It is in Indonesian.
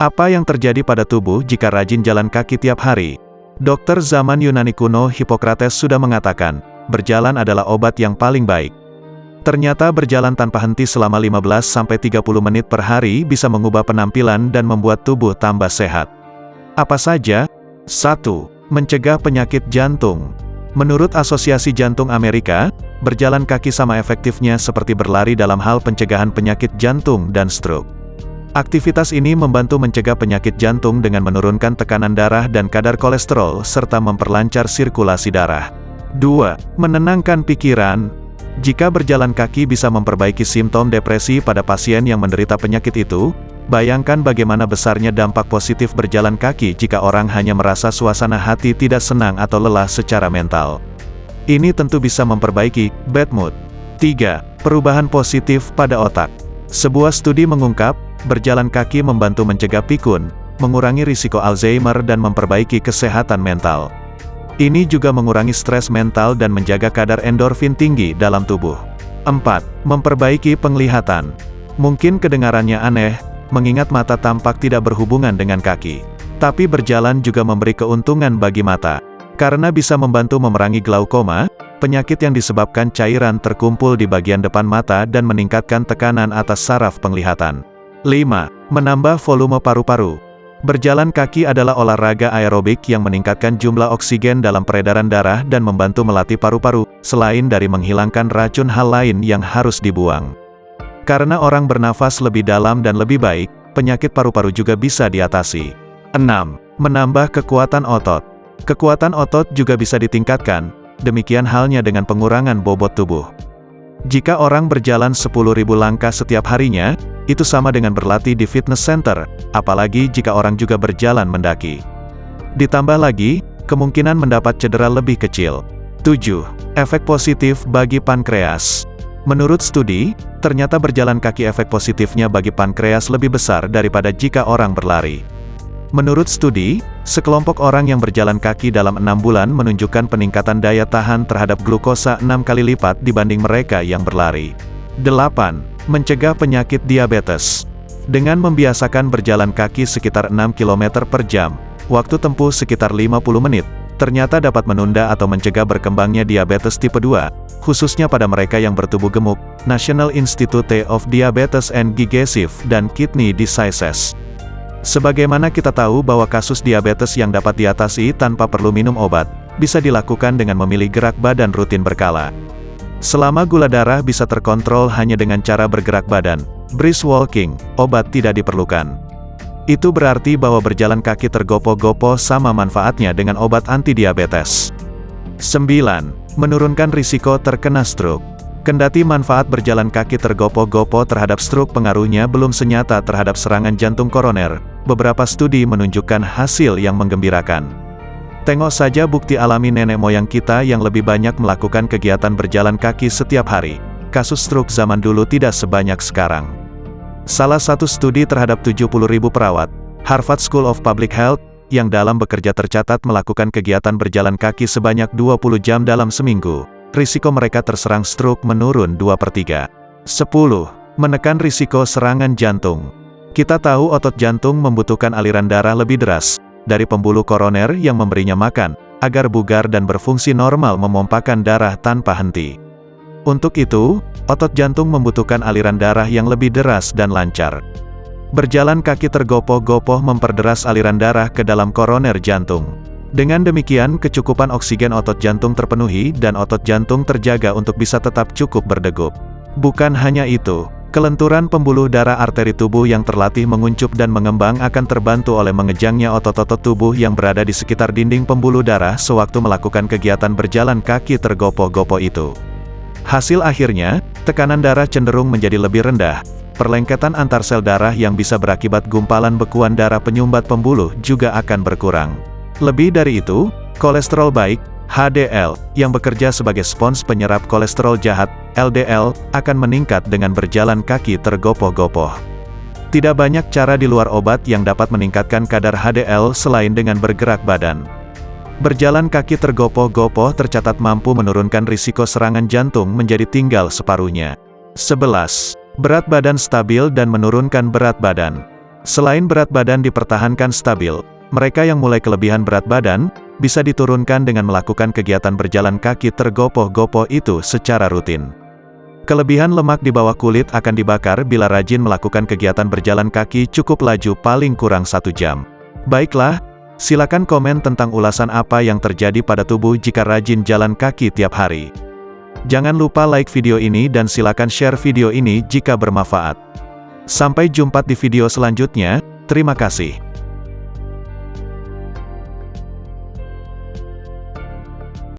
Apa yang terjadi pada tubuh jika rajin jalan kaki tiap hari? Dokter zaman Yunani kuno Hippocrates sudah mengatakan, berjalan adalah obat yang paling baik. Ternyata berjalan tanpa henti selama 15-30 menit per hari bisa mengubah penampilan dan membuat tubuh tambah sehat. Apa saja? 1. Mencegah penyakit jantung. Menurut Asosiasi Jantung Amerika, berjalan kaki sama efektifnya seperti berlari dalam hal pencegahan penyakit jantung dan stroke. Aktivitas ini membantu mencegah penyakit jantung dengan menurunkan tekanan darah dan kadar kolesterol serta memperlancar sirkulasi darah. 2. Menenangkan pikiran. Jika berjalan kaki bisa memperbaiki simptom depresi pada pasien yang menderita penyakit itu, bayangkan bagaimana besarnya dampak positif berjalan kaki jika orang hanya merasa suasana hati tidak senang atau lelah secara mental. Ini tentu bisa memperbaiki bad mood. 3. Perubahan positif pada otak. Sebuah studi mengungkap, berjalan kaki membantu mencegah pikun, mengurangi risiko Alzheimer dan memperbaiki kesehatan mental. Ini juga mengurangi stres mental dan menjaga kadar endorfin tinggi dalam tubuh. 4. Memperbaiki penglihatan. Mungkin kedengarannya aneh, mengingat mata tampak tidak berhubungan dengan kaki. Tapi berjalan juga memberi keuntungan bagi mata. Karena bisa membantu memerangi glaukoma, penyakit yang disebabkan cairan terkumpul di bagian depan mata dan meningkatkan tekanan atas saraf penglihatan. 5. Menambah volume paru-paru. Berjalan kaki adalah olahraga aerobik yang meningkatkan jumlah oksigen dalam peredaran darah dan membantu melatih paru-paru, selain dari menghilangkan racun hal lain yang harus dibuang. Karena orang bernafas lebih dalam dan lebih baik, penyakit paru-paru juga bisa diatasi. 6. Menambah kekuatan otot. Kekuatan otot juga bisa ditingkatkan, demikian halnya dengan pengurangan bobot tubuh. Jika orang berjalan 10.000 langkah setiap harinya, itu sama dengan berlatih di fitness center, apalagi jika orang juga berjalan mendaki. Ditambah lagi, kemungkinan mendapat cedera lebih kecil. 7. Efek positif bagi pankreas. Menurut studi, ternyata berjalan kaki efek positifnya bagi pankreas lebih besar daripada jika orang berlari. Menurut studi, sekelompok orang yang berjalan kaki dalam 6 bulan menunjukkan peningkatan daya tahan terhadap glukosa 6 kali lipat dibanding mereka yang berlari. 8. Mencegah penyakit diabetes. Dengan membiasakan berjalan kaki sekitar 6 km per jam, waktu tempuh sekitar 50 menit, ternyata dapat menunda atau mencegah berkembangnya diabetes tipe 2, khususnya pada mereka yang bertubuh gemuk, National Institute of Diabetes and Digestive dan Kidney Diseases. Sebagaimana kita tahu bahwa kasus diabetes yang dapat diatasi tanpa perlu minum obat, bisa dilakukan dengan memilih gerak badan rutin berkala. Selama gula darah bisa terkontrol hanya dengan cara bergerak badan, brisk walking, obat tidak diperlukan. Itu berarti bahwa berjalan kaki tergopoh-gopoh sama manfaatnya dengan obat anti-diabetes. 9. Menurunkan risiko terkena stroke. Kendati manfaat berjalan kaki tergopoh-gopoh terhadap stroke pengaruhnya belum senyata terhadap serangan jantung koroner, beberapa studi menunjukkan hasil yang menggembirakan. Tengok saja bukti alami nenek moyang kita yang lebih banyak melakukan kegiatan berjalan kaki setiap hari. Kasus stroke zaman dulu tidak sebanyak sekarang. Salah satu studi terhadap 70.000 perawat, Harvard School of Public Health, yang dalam bekerja tercatat melakukan kegiatan berjalan kaki sebanyak 20 jam dalam seminggu, risiko mereka terserang stroke menurun 2/3. 10. Menekan risiko serangan jantung. Kita tahu otot jantung membutuhkan aliran darah lebih deras dari pembuluh koroner yang memberinya makan, agar bugar dan berfungsi normal memompakan darah tanpa henti. Untuk itu, otot jantung membutuhkan aliran darah yang lebih deras dan lancar. Berjalan kaki tergopoh-gopoh memperderas aliran darah ke dalam koroner jantung. Dengan demikian, kecukupan oksigen otot jantung terpenuhi dan otot jantung terjaga untuk bisa tetap cukup berdegup. Bukan hanya itu, kelenturan pembuluh darah arteri tubuh yang terlatih menguncup dan mengembang akan terbantu oleh mengejangnya otot-otot tubuh yang berada di sekitar dinding pembuluh darah sewaktu melakukan kegiatan berjalan kaki tergopoh-gopoh itu. Hasil akhirnya, tekanan darah cenderung menjadi lebih rendah, perlengketan antar sel darah yang bisa berakibat gumpalan bekuan darah penyumbat pembuluh juga akan berkurang. Lebih dari itu, kolesterol baik, HDL, yang bekerja sebagai spons penyerap kolesterol jahat, LDL, akan meningkat dengan berjalan kaki tergopoh-gopoh. Tidak banyak cara di luar obat yang dapat meningkatkan kadar HDL selain dengan bergerak badan. Berjalan kaki tergopoh-gopoh tercatat mampu menurunkan risiko serangan jantung menjadi tinggal separuhnya. 11. Berat badan stabil dan menurunkan berat badan. Selain berat badan dipertahankan stabil, mereka yang mulai kelebihan berat badan, bisa diturunkan dengan melakukan kegiatan berjalan kaki tergopoh-gopoh itu secara rutin. Kelebihan lemak di bawah kulit akan dibakar bila rajin melakukan kegiatan berjalan kaki cukup laju paling kurang 1 jam. Baiklah, silakan komen tentang ulasan apa yang terjadi pada tubuh jika rajin jalan kaki tiap hari. Jangan lupa like video ini dan silakan share video ini jika bermanfaat. Sampai jumpa di video selanjutnya, terima kasih.